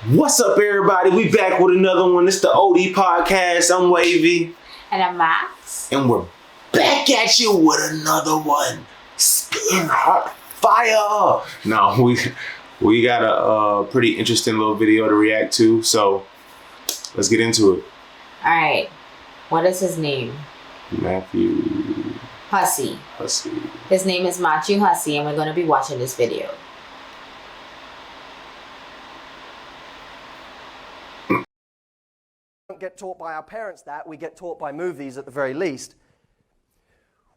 What's up, everybody? We back with another one. It's the OD Podcast. I'm Wavy. And I'm Max. And we're back at you with another one. Spin hot fire. No, we got a pretty interesting little video to react to. So let's get into it. All right. What is his name? Matthew Hussey. His name is Matthew Hussey, and we're going to be watching this video. Don't get taught by our parents that. We get taught by movies at the very least.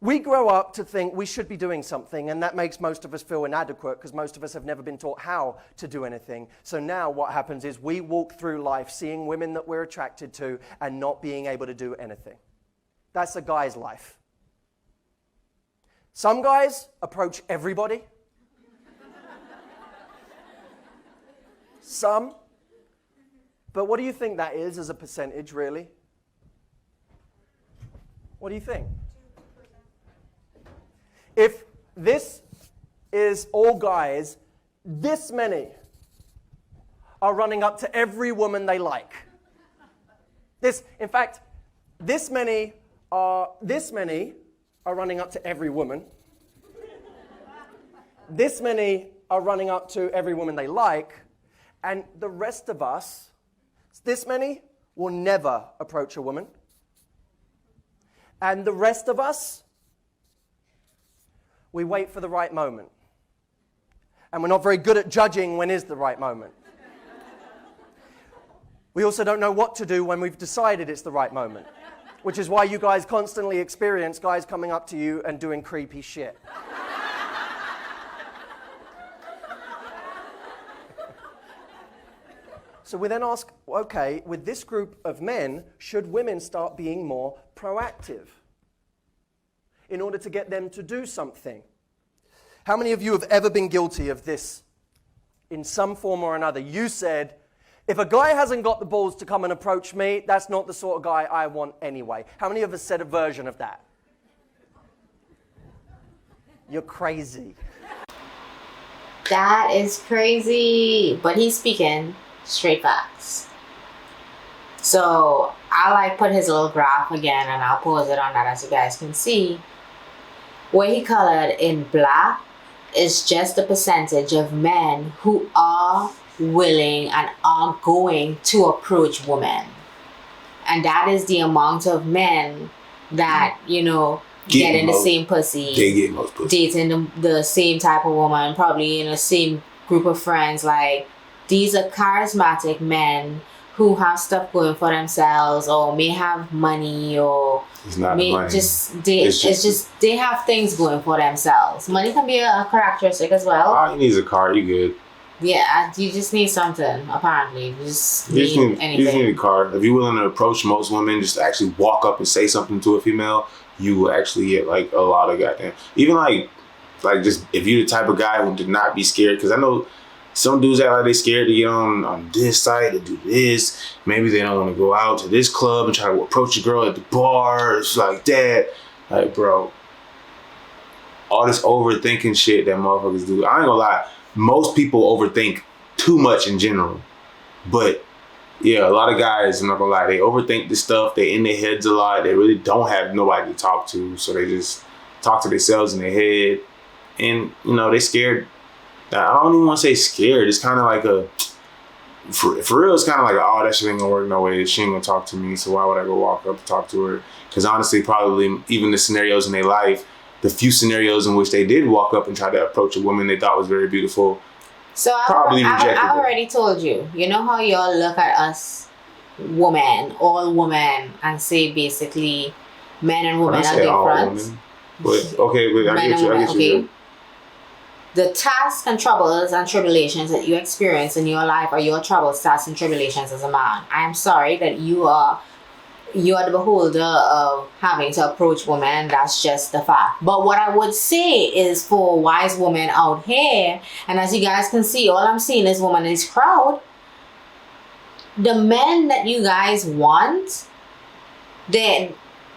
We grow up to think we should be doing something, and that makes most of us feel inadequate because most of us have never been taught how to do anything. So now what happens is we walk through life seeing women that we're attracted to and not being able to do anything. That's a guy's life. Some guys approach everybody. Some. But what do you think that is as a percentage, really? What do you think? If this is all guys, this many are running up to every woman they like. This many are running up to every woman. This many are running up to every woman they like, and the rest of us, this many, will never approach a woman. And the rest of us, we wait for the right moment. And we're not very good at judging when is the right moment. We also don't know what to do when we've decided it's the right moment, which is why you guys constantly experience guys coming up to you and doing creepy shit. So we then ask, okay, with this group of men, should women start being more proactive in order to get them to do something? How many of you have ever been guilty of this in some form or another? You said, if a guy hasn't got the balls to come and approach me, that's not the sort of guy I want anyway. How many of us said a version of that? You're crazy. That is crazy. But he's speaking straight facts. So I'll put his little graph again, and I'll pause it on that as you guys can see. Where he colored in black is just the percentage of men who are willing and are going to approach women. And that is the amount of men that, getting the same pussy, dating the same type of woman, probably in the same group of friends. These are charismatic men who have stuff going for themselves, or may have money, or they have things going for themselves. Money can be a characteristic as well. All you need is a car. You good. Yeah, you just need something. Apparently, you just need anything. You just need a car. If you're willing to approach most women, just to actually walk up and say something to a female, you will actually get a lot of goddamn. Even just if you're the type of guy who did not be scared, because I know. Some dudes act like they scared to get on this site and do this. Maybe they don't want to go out to this club and try to approach a girl at the bar. It's like that. Bro, all this overthinking shit that motherfuckers do. I ain't gonna lie. Most people overthink too much in general. But yeah, a lot of guys, I'm not gonna lie, they overthink this stuff. They in their heads a lot. They really don't have nobody to talk to. So they just talk to themselves in their head. And, they scared. I don't even want to say scared. It's kind of like for real, it's kind of like, oh, that shit ain't gonna work no way. She ain't gonna talk to me, so why would I go walk up and talk to her? Because honestly, probably even the scenarios in their life, the few scenarios in which they did walk up and try to approach a woman they thought was very beautiful, so I already told you. You know how y'all look at us all women, and say basically men and women are different. I get you. The tasks and troubles and tribulations that you experience in your life are your troubles, tasks, and tribulations as a man. I am sorry that you are the beholder of having to approach women. That's just the fact. But what I would say is, for wise women out here, and as you guys can see, all I'm seeing is women in this crowd. The men that you guys want, they're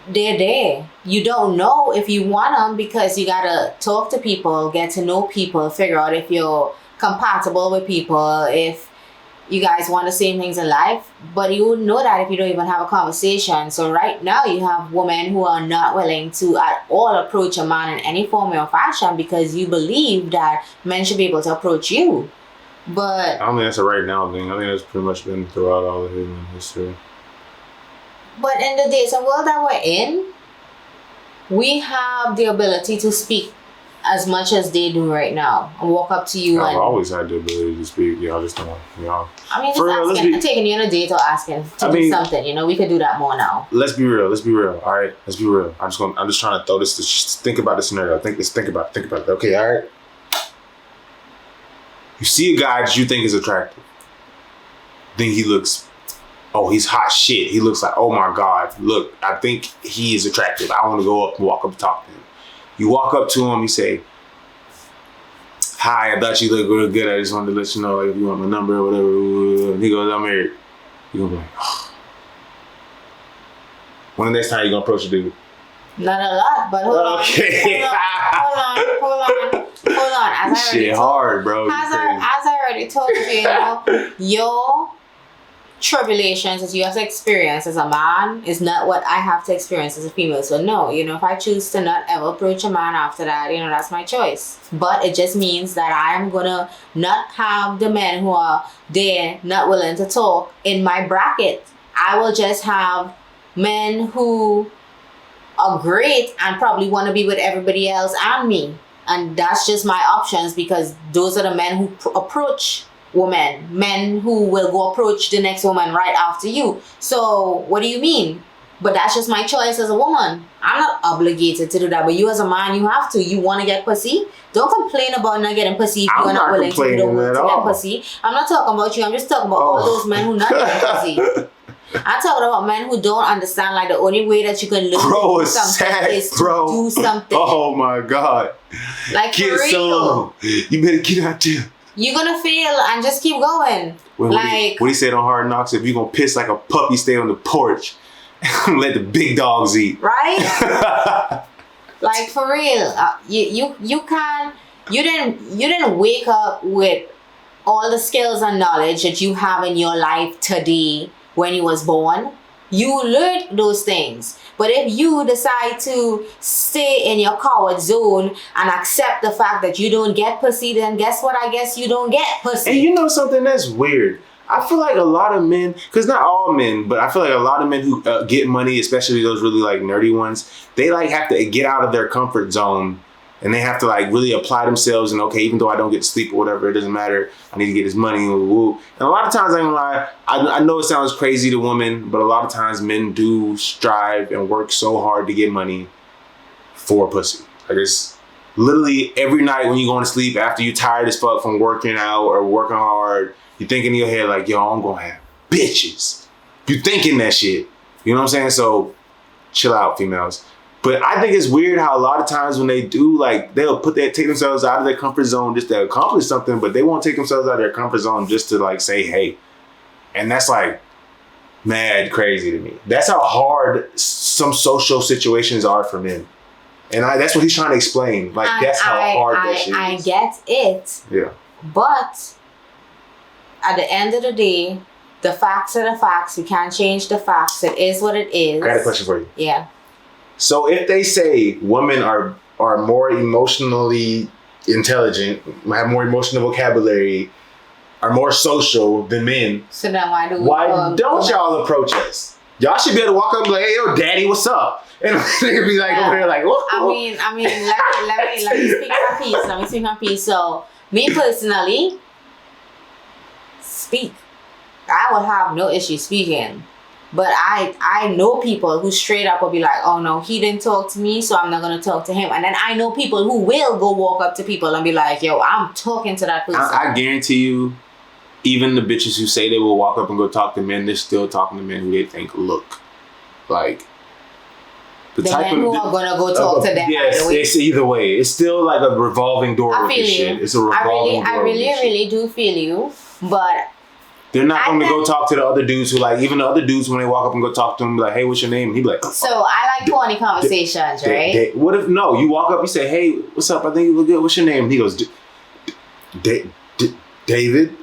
there. you don't know if you want them because you gotta talk to people, get to know people, figure out if you're compatible with people, if you guys want the same things in life. But you wouldn't know that if you don't even have a conversation. So right now you have women who are not willing to at all approach a man in any form or fashion because you believe that men should be able to approach you. But I don't think that's a right now thing. I think that's pretty much been throughout all of human history. But in the days and world that we're in, we have the ability to speak as much as they do right now. And walk up to you I've and always had the ability to speak. Y'all just don't. Y'all. I mean, just For real, asking, taking you on a date or asking to do something. You know, we could do that more now. Let's be real. All right, let's be real. I'm just trying to throw this. Just think about the scenario. Think about it. Okay, all right. You see a guy that you think is attractive. Then he looks. Oh, he's hot shit. He looks like, oh my God, look, I think he is attractive. I want to go up and walk up and talk to him. You walk up to him, you say, hi, I thought you looked real good. I just wanted to let you know if you want my number or whatever. And he goes, I'm married. You're going to be like, oh. When the next time you going to approach a dude? Not a lot, but hold on. Okay. Hold on. As Shit hard, bro. As I already told you, your tribulations that you have to experience as a man is not what I have to experience as a female. So no, if I choose to not ever approach a man after that, that's my choice. But it just means that I am gonna not have the men who are there not willing to talk in my bracket. I will just have men who are great and probably want to be with everybody else and me. And that's just my options because those are the men who approach women, men who will go approach the next woman right after you. So what do you mean? But that's just my choice as a woman. I'm not obligated to do that. But you as a man, you have to. You want to get pussy? Don't complain about not getting pussy if you're not willing to do the work to get pussy. I'm not talking about you. I'm just talking about all those men who not getting pussy. I'm talking about men who don't understand like the only way that you can learn to do something is to do something. Oh my God. Like get for real. You better get out there. You're gonna fail and just keep going. What he said on Hard Knocks, if you're gonna piss like a puppy, stay on the porch and let the big dogs eat. Right? Like for real. You didn't wake up with all the skills and knowledge that you have in your life today when you was born. You learned those things. But if you decide to stay in your coward zone and accept the fact that you don't get pussy, then guess what? I guess you don't get pussy. And you know something that's weird? I feel like a lot of men, because not all men, but I feel like a lot of men who get money, especially those really like nerdy ones, they like have to get out of their comfort zone. And they have to like really apply themselves and okay, even though I don't get to sleep or whatever, it doesn't matter. I need to get this money. Woo. And a lot of times, I ain't gonna lie, I know it sounds crazy to women, but a lot of times men do strive and work so hard to get money for pussy. Like it's literally every night when you going to sleep after you tired as fuck from working out or working hard, you think in your head like, yo, I'm gonna have bitches. You thinking that shit. You know what I'm saying? So chill out, females. But I think it's weird how a lot of times when they do, like, they'll take themselves out of their comfort zone just to accomplish something, but they won't take themselves out of their comfort zone just to, like, say, hey. And that's, like, mad crazy to me. That's how hard some social situations are for men. And that's what he's trying to explain. Like, that's how hard that shit is. I get it. Yeah. But at the end of the day, the facts are the facts. We can't change the facts. It is what it is. I got a question for you. Yeah. So if they say women are more emotionally intelligent, have more emotional vocabulary, are more social than men, so then why don't y'all approach us? Y'all should be able to walk up and be like, hey, yo, daddy, what's up? And they could be like over there like, whoa. I mean, let me speak my piece. Let me speak my piece. So me personally, speak. I would have no issue speaking. But I know people who straight up will be like, oh no, he didn't talk to me, so I'm not going to talk to him. And then I know people who will go walk up to people and be like, yo, I'm talking to that person. I guarantee you, even the bitches who say they will walk up and go talk to men, they're still talking to men who they think look like the type men who are going to go talk to them. Yes, it's either way. It's still like a revolving door. I feel you. Shit. It's a revolving door. I really do feel you. But They're not going to go talk to the other dudes who like, even the other dudes when they walk up and go talk to them, be like, hey, what's your name? And he be like, so I like corny conversations, right? What if, no, you walk up, you say, hey, what's up? I think you look good. What's your name? And he goes, David?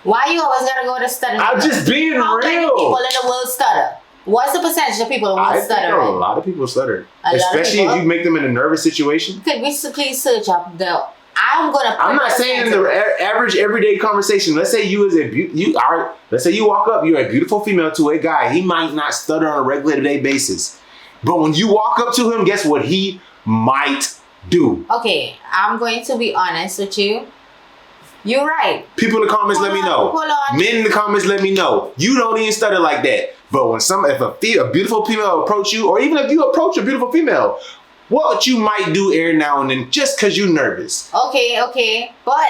Why you always gotta go to stutter? I'm just being real. How many people in the world stutter? What's the percentage of people who stutter? A lot of people stutter. Especially if you make them in a nervous situation. Could we please search up the... I'm not saying in the average everyday conversation. Let's say let's say you walk up, you're a beautiful female to a guy. He might not stutter on a regular day basis. But when you walk up to him, guess what he might do? Okay, I'm going to be honest with you. You're right. People in the comments let me know. Men in the comments let me know. You don't even stutter like that. But when if a beautiful female approach you, or even if you approach a beautiful female, what you might do every now and then just because you're nervous. Okay. But,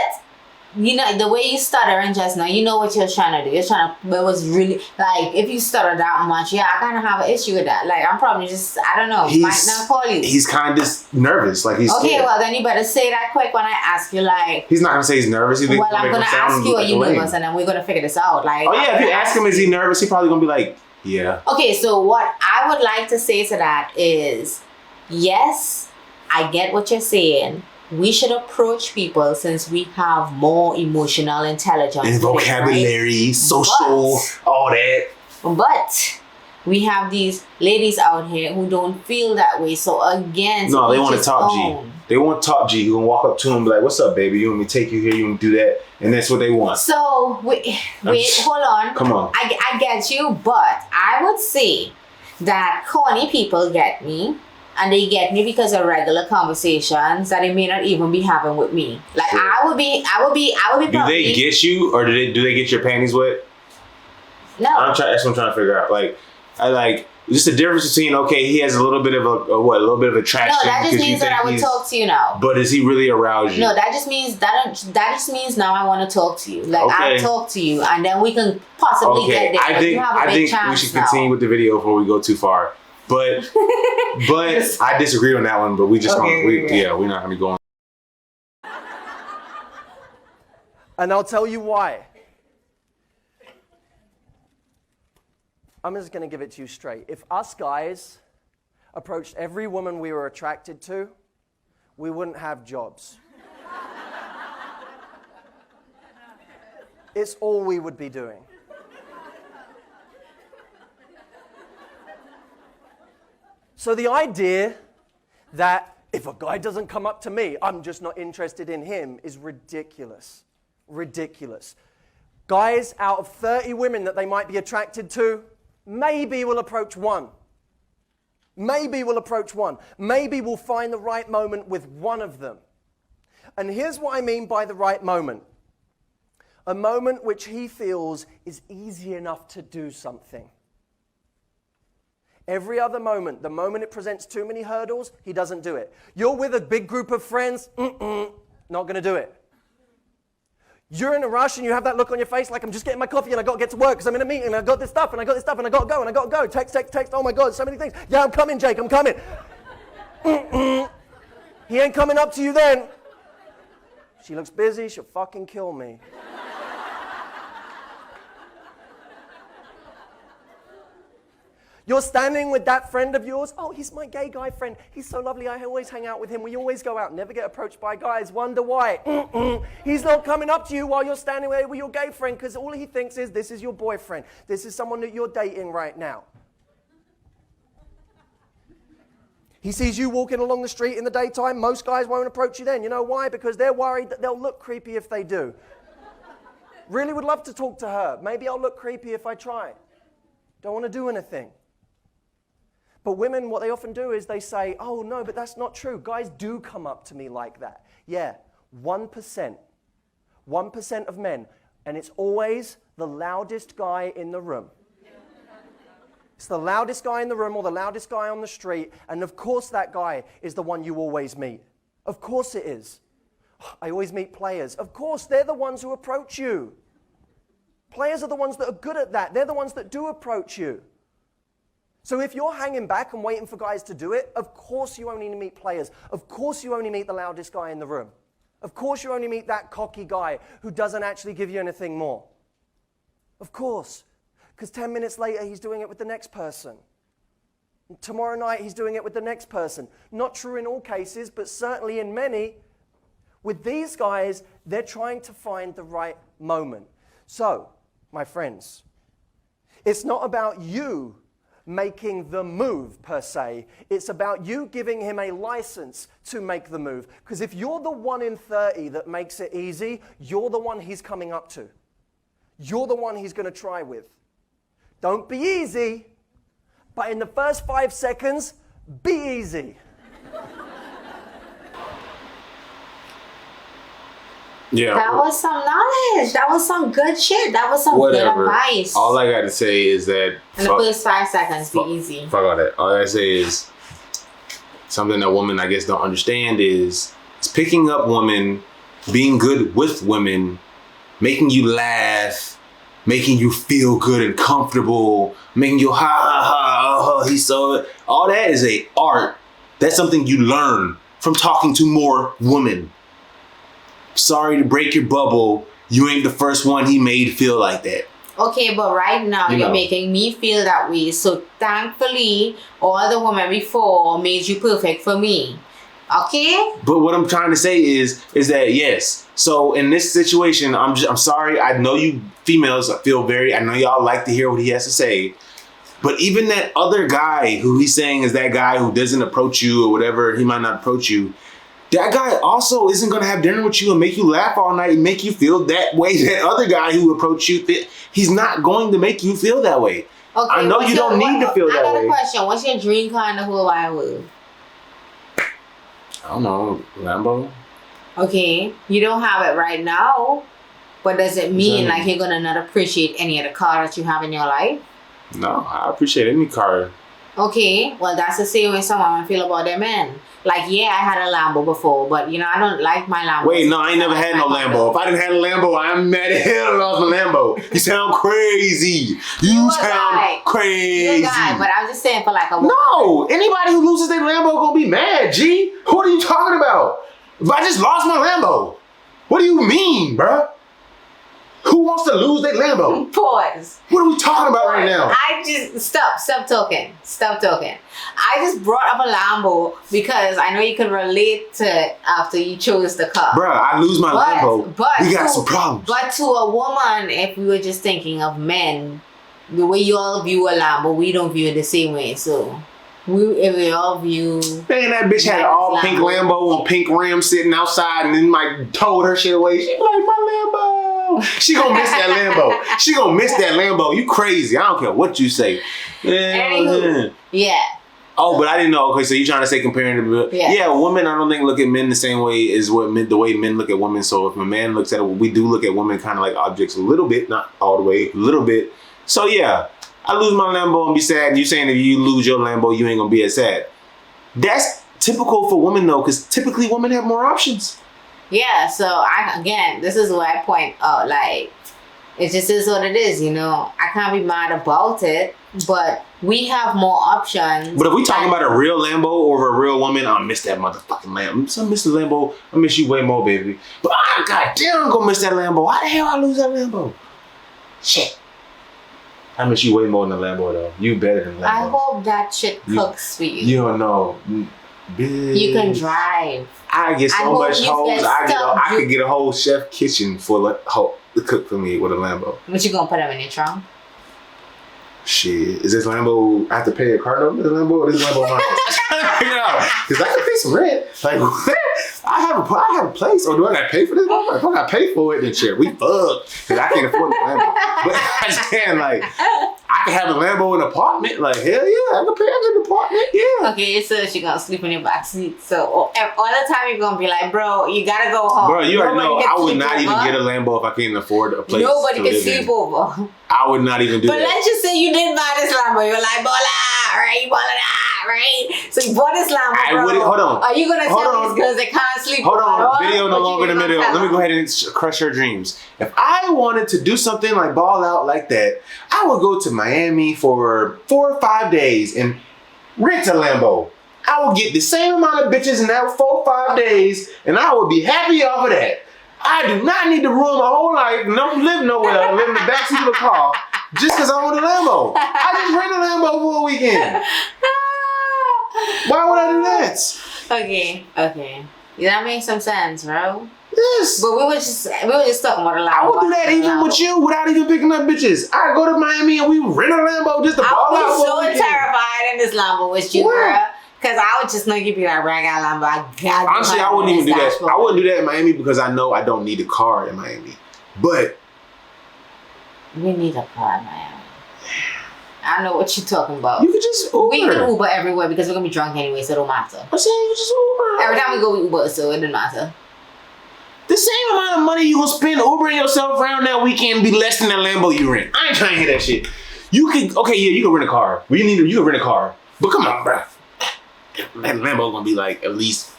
you know, the way you stutter and just now, you know what you're trying to do. It was really, like, if you stutter that much, yeah, I kind of have an issue with that. Like, I'm probably just, I don't know, might not call you. He's kind of nervous. Like, he's okay, well, then you better say that quick when I ask you, like. He's not going to say he's nervous. I'm going to ask you, are you nervous? And then we're going to figure this out. Like, oh, yeah, if you ask him, is he nervous? He's probably going to be like, yeah. Okay, so what I would like to say to that is, yes, I get what you're saying. We should approach people since we have more emotional intelligence. And vocabulary, right? Social, all that. But we have these ladies out here who don't feel that way. So again, no, they want a top G. They want top G. You can walk up to them and be like, what's up, baby? You want me to take you here? You want to do that? And that's what they want. So, wait, hold on. Come on. I get you, but I would say that corny people get me. And they get me because of regular conversations that they may not even be having with me. Like, sure. I would be. Do they get you, or do they get your panties wet? No. That's what I'm trying to figure out. Like, just the difference between, okay, he has a little bit of a little bit of attraction. No, that just means that I would talk to you now. But does he really arouse you? No, that just means now I want to talk to you. Like, okay. I'll talk to you, and then we can possibly get there. I think we should continue with the video before we go too far. But I disagree on that one. But we just we're not gonna be going. And I'll tell you why. I'm just gonna give it to you straight. If us guys approached every woman we were attracted to, we wouldn't have jobs. It's all we would be doing. So the idea that if a guy doesn't come up to me, I'm just not interested in him is ridiculous. Ridiculous. Guys, out of 30 women that they might be attracted to, maybe will approach one. Maybe we'll approach one. Maybe we'll find the right moment with one of them. And here's what I mean by the right moment. A moment which he feels is easy enough to do something. Every other moment, the moment it presents too many hurdles, he doesn't do it. You're with a big group of friends, not going to do it. You're in a rush and you have that look on your face like, I'm just getting my coffee and I got to get to work because I'm in a meeting and I got this stuff and I got this stuff and I got to go and I got to go. Text, oh my God, so many things. Yeah, I'm coming, Jake, I'm coming. He ain't coming up to you then. She looks busy, she'll fucking kill me. You're standing with that friend of yours. Oh, he's my gay guy friend. He's so lovely. I always hang out with him. We always go out. Never get approached by guys. Wonder why. He's not coming up to you while you're standing there with your gay friend because all he thinks is this is your boyfriend. This is someone that you're dating right now. He sees you walking along the street in the daytime. Most guys won't approach you then. You know why? Because they're worried that they'll look creepy if they do. Really would love to talk to her. Maybe I'll look creepy if I try. Don't want to do anything. But women, what they often do is they say, oh, no, but that's not true. Guys do come up to me like that. Yeah, 1%. 1% of men. And it's always the loudest guy in the room. It's the loudest guy in the room or the loudest guy on the street. And of course that guy is the one you always meet. Of course it is. I always meet players. Of course, they're the ones who approach you. Players are the ones that are good at that. They're the ones that do approach you. So if you're hanging back and waiting for guys to do it, of course you only meet players. Of course you only meet the loudest guy in the room. Of course you only meet that cocky guy who doesn't actually give you anything more. Of course. Because 10 minutes later, he's doing it with the next person. Tomorrow night, he's doing it with the next person. Not true in all cases, but certainly in many. With these guys, they're trying to find the right moment. So, my friends, it's not about you making the move per se. It's about you giving him a license to make the move. Because if you're the 1 in 30 that makes it easy, you're the one he's coming up to. You're the one he's going to try with. Don't be easy, but in the first 5 seconds, be easy. Yeah. That was some knowledge. That was some good shit. That was some Whatever. good advice. All I got to say is that in the first 5 seconds, be easy. Fuck all that. All I gotta say is something that women, I guess, don't understand is it's picking up women, being good with women, making you laugh, making you feel good and comfortable, making you ha ha ha, oh, he's so. All that is a art. That's something you learn from talking to more women. Sorry to break your bubble. You ain't the first one he made feel like that. Okay, but right now you're making me feel that way. So thankfully, all the women before made you perfect for me. Okay? But what I'm trying to say is that yes. So in this situation, I'm sorry. I know you females feel I know y'all like to hear what he has to say. But even that other guy who he's saying is that guy who doesn't approach you or whatever, he might not approach you. That guy also isn't going to have dinner with you and make you laugh all night and make you feel that way. That other guy who approached you, he's not going to make you feel that way. Okay, I know you don't need to feel that way. I got a question. What's your dream car in the whole wide world? I don't know. Lambo? Okay. You don't have it right now. But does it mean like you're going to not appreciate any of the car that you have in your life? No, I appreciate any car. Okay. Well, that's the same way some women feel about their men. Like, yeah, I had a Lambo before, but, I don't like my Lambo. Wait, no, I ain't never had no Lambo. If I didn't have a Lambo, I'm mad as hell lost my Lambo. You sound crazy. You sound crazy. You're a guy, but I'm just saying for like a woman. No, anybody who loses their Lambo gonna be mad, G. What are you talking about? If I just lost my Lambo, what do you mean, bruh? Who wants to lose their Lambo? Pause. What are we talking about right now? I just stop talking. I just brought up a Lambo because I know you can relate to after you chose the car. Bruh, I lose my Lambo. But we got some problems. But to a woman, if we were just thinking of men, the way you all view a Lambo, we don't view it the same way. So if we all view, man, that bitch had an all pink Lambo on pink rims sitting outside, and then like towed her shit away. She like, my Lambo. She gonna miss that Lambo. She gonna miss that Lambo. You crazy? I don't care what you say. Anywho, yeah. Oh, but I didn't know. Okay, so you trying to say comparing to women? I don't think look at men the same way as the way men look at women. So if a man looks at it, we do look at women kind of like objects a little bit, not all the way, a little bit. So yeah. I lose my Lambo and be sad, and you saying if you lose your Lambo, you ain't gonna be as sad. That's typical for women though, because typically women have more options. Yeah, so this is where I point out, like, it just is what it is, I can't be mad about it, but we have more options. But if we talking about a real Lambo or a real woman, I miss that motherfucking Lambo. So I miss the Lambo. I miss you way more, baby. But goddamn, I'm gonna miss that Lambo. How the hell I lose that Lambo? Shit. I miss you way more than the Lambo though. You better than Lambo. I hope that shit cooks for you. You don't know. Bitch. You can drive. I get so much hoes. I could get a whole chef kitchen full of hoes to cook for me with a Lambo. But you gonna put them in your trunk? Shit. Is this Lambo, I have to pay a car note? This Lambo or this Lambo mine? Because I can pay some rent. Like, I have a place. Or do I gotta pay for this? If I gotta pay for it, then shit, we fucked. Because I can't afford the Lambo. But I just can't, like, I can have a Lambo in an apartment. Like, hell yeah, I can pay for an apartment. Yeah. Okay, so she gonna sleep in your back seat. So all the time you're gonna be like, bro, you gotta go home. Bro, you already know I would not even get a Lambo if I can't afford a place. Nobody can sleep over. I would not even do that. But let's just say you did buy this Lambo. You're like, Bola, right? You bought it, right? So you bought this Lambo, bro. Hold on. Are you gonna tell these girls they can't sleep? Hold on. Video no longer in the middle. Let me go ahead and crush your dreams. If I wanted to do something like ball out like that, I would go to Miami for 4 or 5 days and rent a Lambo. I would get the same amount of bitches in that 4 or 5 days, and I would be happy off of that. I do not need to ruin my whole life. No, live nowhere. I live in the backseat of a car just because I want a Lambo. I just rent a Lambo for a weekend. Why would I do that? Okay. That makes some sense, bro. Yes. But we were just talking about a Lambo. I would do that even with you without even picking up bitches. I go to Miami and we rent a Lambo just to ball out I for a was so weekend. terrified in this Lambo with you, girl. Because I would just know you'd be like, bro, I got a Lambo. I got Honestly, I wouldn't even do that. I wouldn't do that in Miami because I know I don't need a car in Miami. But we need a car in Miami. I know what you're talking about. You could just Uber. We can Uber everywhere because we're going to be drunk anyway, so it don't matter. I'm saying you just Uber. Every time we go, we Uber, so it doesn't matter. The same amount of money you gonna spend Ubering yourself around that weekend be less than that Lambo you rent. I ain't trying to hear that shit. You can you can rent a car. You can rent a car. But come on, bro. That Lambo gonna be like at least,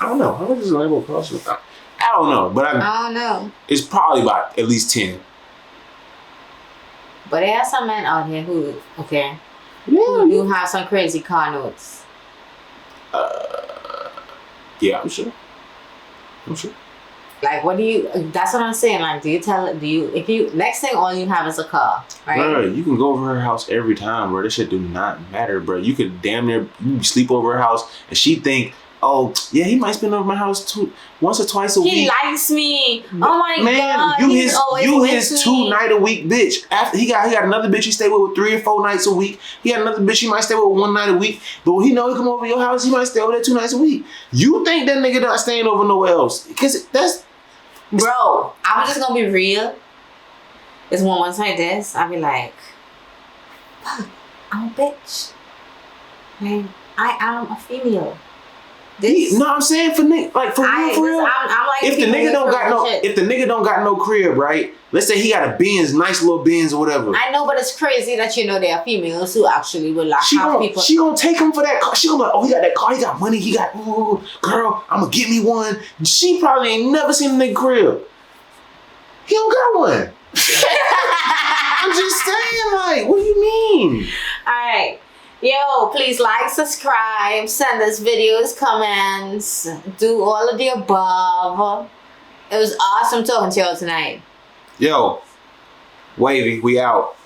I don't know, how much does a Lambo cost? I don't know, but I don't know. It's probably about at least 10. But there are some men out here who Yeah, have some crazy car notes. Yeah, I'm sure. Like, what do you? That's what I'm saying. Like, if you next thing all you have is a car, right? Bro, you can go over her house every time, bro. This shit do not matter, bro. You could damn near sleep over her house, and she think, oh yeah, he might spend over my house once or twice a week. He likes me. Oh my god, you his 2 night a week bitch. After he got another bitch he stay with 3 or 4 nights a week. He got another bitch he might stay with 1 night a week. But when he know he come over your house, he might stay over there 2 nights a week. You think that nigga not staying over nowhere else? Because that's. Bro, I'm just gonna be real. It's once like this, I'll be like, fuck, I'm a bitch. Like, I am a female. I'm saying for real. I'm like, if the nigga don't got no crib, right? Let's say he got a Benz, nice little Benz or whatever. I know, but it's crazy that there are females who actually will like have people. She gonna take him for that car. She gonna be like, oh, he got that car, he got money, he got, ooh, girl, I'm gonna get me one. She probably ain't never seen a nigga crib. He don't got one. I'm just saying, like, what do you mean? Alright. Yo, please like, subscribe, send us videos, comments, do all of the above. It was awesome talking to y'all tonight. Yo, Wavy, we out.